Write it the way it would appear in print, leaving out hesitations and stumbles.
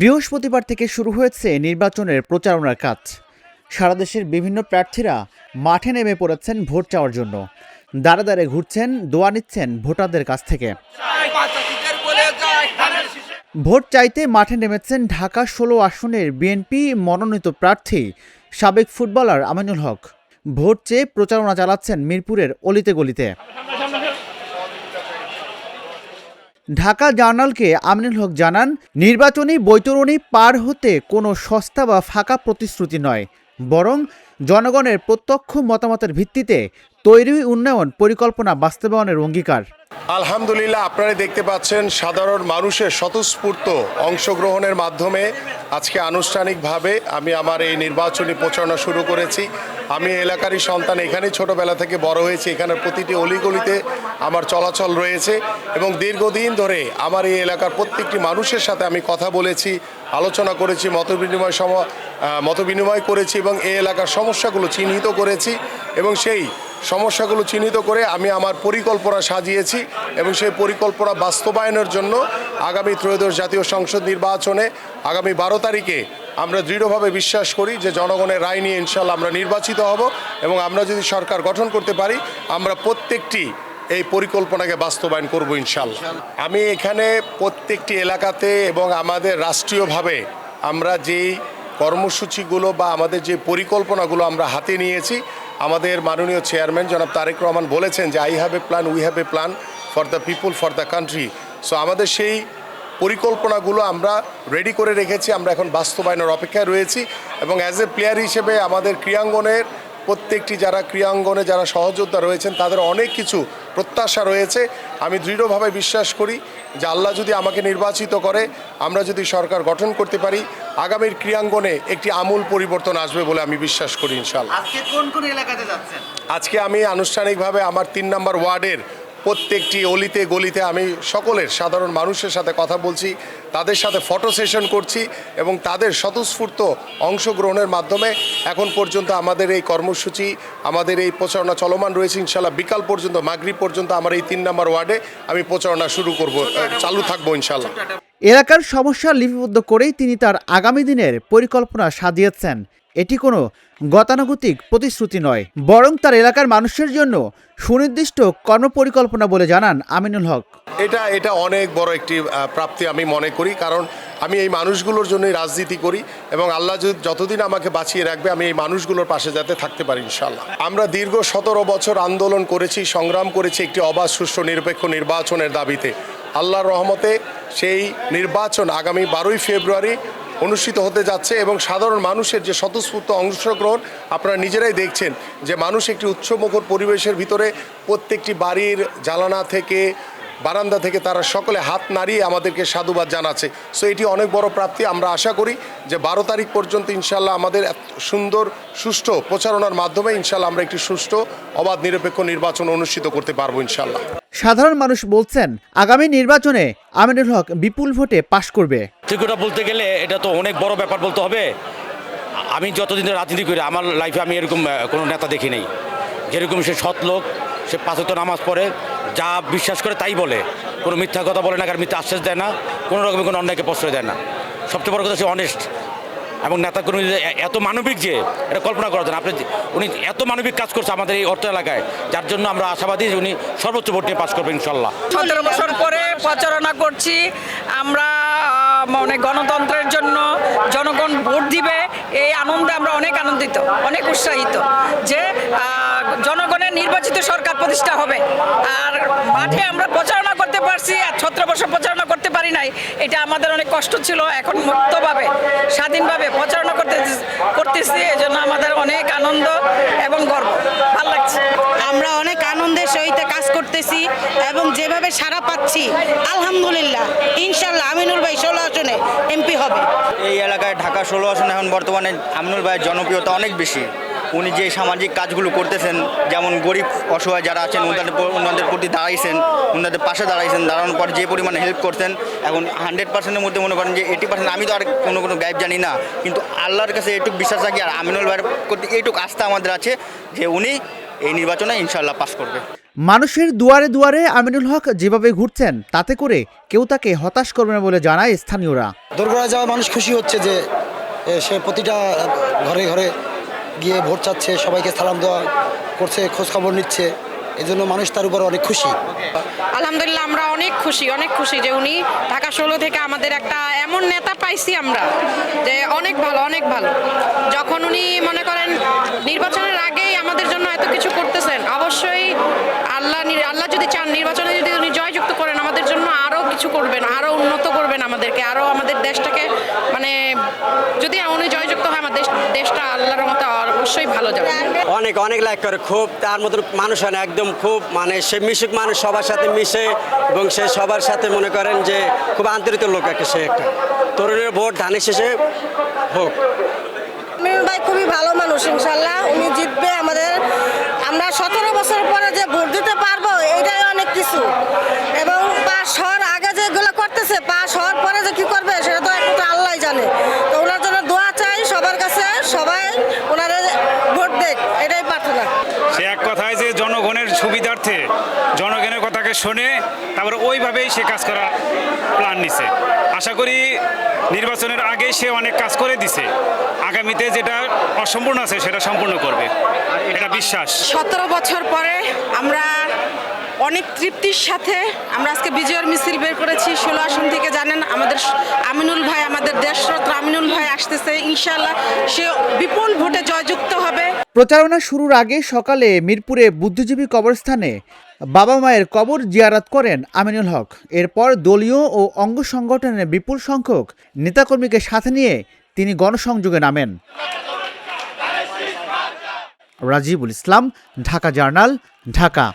বৃহস্পতিবার থেকে শুরু হয়েছে নির্বাচনের প্রচারণার কাজ। সারা দেশের বিভিন্ন প্রার্থীরা মাঠে নেমে পড়েছেন ভোট চাওয়ার জন্য। দাঁড়ে দাঁড়ে ঘুরছেন, দোয়া নিচ্ছেন ভোটারদের কাছ থেকে। ভোট চাইতে মাঠে নেমেছেন ঢাকা ১৬ আসনের বিএনপি মনোনীত প্রার্থী সাবেক ফুটবলার আমিনুল হক। ভোট চেয়ে প্রচারণা চালাচ্ছেন মিরপুরের অলিতে গলিতে। ঢাকা জার্নালকে আমিনুল হক জানান, নির্বাচনী বৈতরণী পার হতে কোনো সস্তা বা ফাঁকা প্রতিশ্রুতি নয়, বরং জনগণের প্রত্যক্ষ মতামতের ভিত্তিতে তৈরি উন্নয়ন পরিকল্পনা বাস্তবায়নের অঙ্গীকার। আলহামদুলিল্লাহ, আপনারা দেখতে পাচ্ছেন সাধারণ মানুষের স্বতঃস্ফূর্ত অংশগ্রহণের মাধ্যমে আজকে আনুষ্ঠানিকভাবে আমি আমার এই নির্বাচনী প্রচারণা শুরু করেছি। আমি এলাকারই সন্তান, এখানেই ছোটবেলা থেকে বড় হয়েছি, এখানের প্রতিটি অলিগলিতে আমার চলাচল রয়েছে এবং দীর্ঘদিন ধরে আমার এই এলাকার প্রত্যেকটি মানুষের সাথে আমি কথা বলেছি, আলোচনা করেছি, মতবিনিময় করেছি এবং এই এলাকার সমস্যাগুলো চিহ্নিত করেছি এবং সেই সমস্যাগুলো চিহ্নিত করে আমি আমার পরিকল্পনা সাজিয়েছি এবং সেই পরিকল্পনা বাস্তবায়নের জন্য আগামী ত্রয়োদশ জাতীয় সংসদ নির্বাচনে আগামী ১২ তারিখে আমরা দৃঢ়ভাবে বিশ্বাস করি যে জনগণের রায় নিয়ে ইনশাল্লাহ আমরা নির্বাচিত হব এবং আমরা যদি সরকার গঠন করতে পারি আমরা প্রত্যেকটি এই পরিকল্পনাকে বাস্তবায়ন করব ইনশাল্লাহ। আমি এখানে প্রত্যেকটি এলাকাতে এবং আমাদের রাষ্ট্রীয়ভাবে আমরা যেই কর্মসূচিগুলো বা আমাদের যে পরিকল্পনাগুলো আমরা হাতে নিয়েছি, আমাদের মাননীয় চেয়ারম্যান জনাব তারেক রহমান বলেছেন যে I have a plan, we have a plan for the people, for the country. So আমাদের সেই পরিকল্পনাগুলো আমরা রেডি করে রেখেছি, আমরা এখন বাস্তবায়নের অপেক্ষায় রয়েছি এবং অ্যাজ এ প্লেয়ার হিসেবে আমাদের ক্রীড়াঙ্গনের প্রত্যেকটি ক্রীড়াঙ্গনে যারা সহযোদ্ধা রয়েছেন তাদের অনেক কিছু প্রত্যাশা রয়েছে। আমি দৃঢ়ভাবে বিশ্বাস করি যে আল্লাহ যদি আমাকে নির্বাচিত করে, আমরা যদি সরকার গঠন করতে পারি, আগামীর ক্রীড়াঙ্গনে একটি আমূল পরিবর্তন আসবে বলে আমি বিশ্বাস করি ইনশাআল্লাহ। আজকে কোন কোন এলাকাতে যাচ্ছেন? আজকে আমি আনুষ্ঠানিকভাবে আমার ৩ নম্বর ওয়ার্ডের প্রত্যেকটি অলিতে গলিতে আমি সকলের সাধারণ মানুষের সাথে কথা বলছি, তাদের সাথে ফটো সেশন করছি এবং তাদের স্বতঃস্ফূর্ত অংশগ্রহণের মাধ্যমে এখন পর্যন্ত আমাদের এই কর্মসূচি, আমাদের এই প্রচারণা চলমান রয়েছে। ইনশাল্লাহ বিকাল পর্যন্ত, মাগরিব পর্যন্ত আমার এই ৩ নম্বর ওয়ার্ডে আমি প্রচারণা শুরু করব, চালু থাকবো ইনশাল্লাহ। এলাকার সমস্যা লিপিবদ্ধ করেই তিনি তার আগামী দিনের পরিকল্পনা সাজিয়েছেন। এটি কোনো গতানুগতিক প্রতিশ্রুতি নয়, বরং তার এলাকার মানুষের জন্য সুনির্দিষ্ট কর্মপরিকল্পনা বলে জানান আমিনুল হক। এটা অনেক বড় একটি প্রাপ্তি আমি মনে করি, কারণ আমি এই মানুষগুলোর জন্যই রাজনীতি করি এবং আল্লাহ যতদিন আমাকে বাঁচিয়ে রাখবে আমি এই মানুষগুলোর পাশে যাতে থাকতে পারি ইনশাআল্লাহ। আমরা দীর্ঘ ১৭ বছর আন্দোলন করেছি, সংগ্রাম করেছি একটি অবাধ, সুষ্ঠু, নিরপেক্ষ নির্বাচনের দাবিতে। আল্লাহর রহমতে সেই নির্বাচন আগামী ১২ই ফেব্রুয়ারি অনুষ্ঠিত হতে যাচ্ছে এবং সাধারণ মানুষের যে স্বতঃস্ফূর্ত অংশগ্রহণ আপনারা নিজেরাই দেখছেন যে মানুষ একটি উৎসবমুখর পরিবেশের ভিতরে প্রত্যেকটি বাড়ির জানালা থেকে, বারান্দা থেকে তারা সকলে হাত নাড়িয়ে আমাদেরকে সাধুবাদ জানাচ্ছে। সো এটি অনেক বড় প্রাপ্তি। আমরা আশা করি যে ১২ তারিখ পর্যন্ত ইনশাল্লাহ আমাদের সুন্দর সুষ্ঠু প্রচারণার মাধ্যমে ইনশাল্লাহ আমরা একটি সুষ্ঠু, অবাধ, নিরপেক্ষ নির্বাচন অনুষ্ঠিত করতে পারবো ইনশাল্লাহ। সাধারণ মানুষ বলছেন আগামী নির্বাচনে আমিনুল হক বিপুল ভোটে পাশ করবে। ঠিকটা বলতে গেলে এটা তো অনেক বড় ব্যাপার বলতে হবে। আমি যতদিন রাজনীতি করি আমার লাইফে আমি এরকম কোনো নেতা দেখি নাই, যেরকম সে সৎ লোক, সে ৫ ওয়াক্ত নামাজ পড়ে, যা বিশ্বাস করে তাই বলে, কোনো মিথ্যা কথা বলে না, কার মিথ্যা আশ্বাস দেয় না, কোনো রকমের কোনো অন্যায়কে প্রশ্রয় দেয় না। সবচেয়ে বড় কথা সে অনেস্ট এবং নেতা কর্মী এত মানবিক যে এটা কল্পনা করা যায় না। উনি এত মানবিক কাজ করছে আমাদের এই অর্থ এলাকায়, যার জন্য আমরা আশাবাদী যে উনি সর্বোচ্চ ভোট নিয়ে পাশ করবেন ইনশাল্লাহ। ১৭ বছর পরে প্রচারণা করছি আমরা, মানে গণতন্ত্রের জন্য জনগণ ভোট দিবে এই আনন্দে আমরা অনেক আনন্দিত, অনেক উৎসাহিত যে জনগণের নির্বাচিত সরকার প্রতিষ্ঠা হবে। আর মাঠে আমরা প্রচারণা করতে পারছি, আর ১৭ বছর প্রচারণা করতে পারি নাই, এটা আমাদের অনেক কষ্ট ছিল। এখন মুক্তভাবে, স্বাধীনভাবে প্রচারণা করতেছি, এজন্য আমাদের অনেক আনন্দ এবং গর্ব, ভালো লাগছে। আমরা অনেক আনন্দের সহিত কাজ করতেছি এবং যেভাবে সাড়া পাচ্ছি আলহামদুলিল্লাহ, ইনশাল্লাহ আমিনুল ভাই ১৬ আসনে এমপি হবে। এই এলাকায় ঢাকা ১৬ আসনে এখন বর্তমানে আমিনুল ভাইয়ের জনপ্রিয়তা অনেক বেশি। উনি যে সামাজিক কাজগুলো করতেছেন, যেমন গরিব অসহায় যারা আছেন ওনাদের প্রতি দাঁড়াইছেন, ওনাদের পাশে দাঁড়াইছেন, দাঁড়ানোর পর যে পরিমাণে হেল্প করছেন, এখন 100%-এর মধ্যে মনে করেন যে 80%। আমি তো আর কোনো গাইব জানি না, কিন্তু আল্লাহর কাছে এইটুকু বিশ্বাস রাখি আর আমিনুল ভাইয়ের প্রতি এইটুকু আস্থা আমাদের আছে যে উনি এই নির্বাচনে ইনশাআল্লাহ পাস করবে। মানুষের দুয়ারে দুয়ারে আমিনুল হক যেভাবে ঘুরছেন তাতে করে কেউ তাকে হতাশ করবে না বলে জানায় স্থানীয়রা। দোরগোড়ায় যাওয়া মানুষ খুশি হচ্ছে যে সে প্রতিটা ঘরে ঘরে গিয়ে ভোট চাচ্ছে, সবাইকে সালাম দেওয়া করছে, খোঁজ খবর নিচ্ছে, এই জন্য মানুষ তার উপর অনেক খুশি। আলহামদুলিল্লাহ আমরা অনেক খুশি যে উনি ঢাকা 16 থেকে আমাদের একটা এমন নেতা পাইছি আমরা, যে অনেক ভালো। যখন উনি মনে করেন নির্বাচনের আগেই আমাদের জন্য এত কিছু করতেছেন, অবশ্যই আল্লাহ যদি চান নির্বাচনে যদি উনি জয়যুক্ত করেন আমাদের জন্য আরও কিছু করবেন, আরও উন্নত করবেন আমাদেরকে, আরও আমাদের দেশটাকে মানে যদি উনি জয়যুক্ত হয় আমার দেশটা আল্লাহর মতো অবশ্যই ভালো যাবে। অনেক লাইক করে, খুব তার মতো মানুষ হয় না, একদম খুব মানে সে মিশুক মানুষ, সবার সাথে মিশে এবং সে সবার সাথে মনে করেন যে খুব আন্তরিক লোক একটা, সে একটা তরুণের ভোট ধানের শেষে হোক। আমিনুল ভাই খুবই ভালো মানুষ, ইনশাল্লাহ উনি জিতবে। আমরা 17 বছর পরে যে ভোট দিতে পারবো এটাই অনেক কিছু, এবং পাশ হওয়ার আগে যেগুলো করতেছে, পাশ হওয়ার পরে যে কি করবে সেটা তো একমাত্র আল্লাহ জানে। তো ওনার জন্য দোয়া চাই সবার কাছে, সবাই ওনারে ভোট দেখ, এটাই প্রার্থনা। সে এক কথায় যে জনগণের সুবিধার্থে জনগণের কথাকে শুনে তারপরে ওইভাবেই সে কাজ করা প্ল্যান নিছে। আশা করি নির্বাচনের আগে সে অনেক কাজ করে দিছে, আগামীতে যেটা অসম্পূর্ণ আছে সেটা সম্পূর্ণ করবে, এটা বিশ্বাস। 17 বছর পরে আমরা অনেক তৃপ্তির সাথে আমরা আজকে বিজয়ের মিছিল বের করেছি 16 আসন থেকে। জানেন আমাদের আমিনুল ভাই, আমাদের দেশরত্ন আমিনুল ভাই আসতেছে, ইনশাআল্লাহ সে বিপুল ভোটে জয়যুক্ত হবে। প্রচারণা শুরুর আগে সকালে মিরপুরে বুদ্ধিজীবী কবরস্থানে বাবা মায়ের কবর জিয়ারত করেন আমিনুল হক। এরপর দলীয় ও অঙ্গ সংগঠনের বিপুল সংখ্যক নেতাকর্মীকে সাথে নিয়ে তিনি গণসংযোগে নামেন। রাজিবুল ইসলাম, ঢাকা জার্নাল, ঢাকা।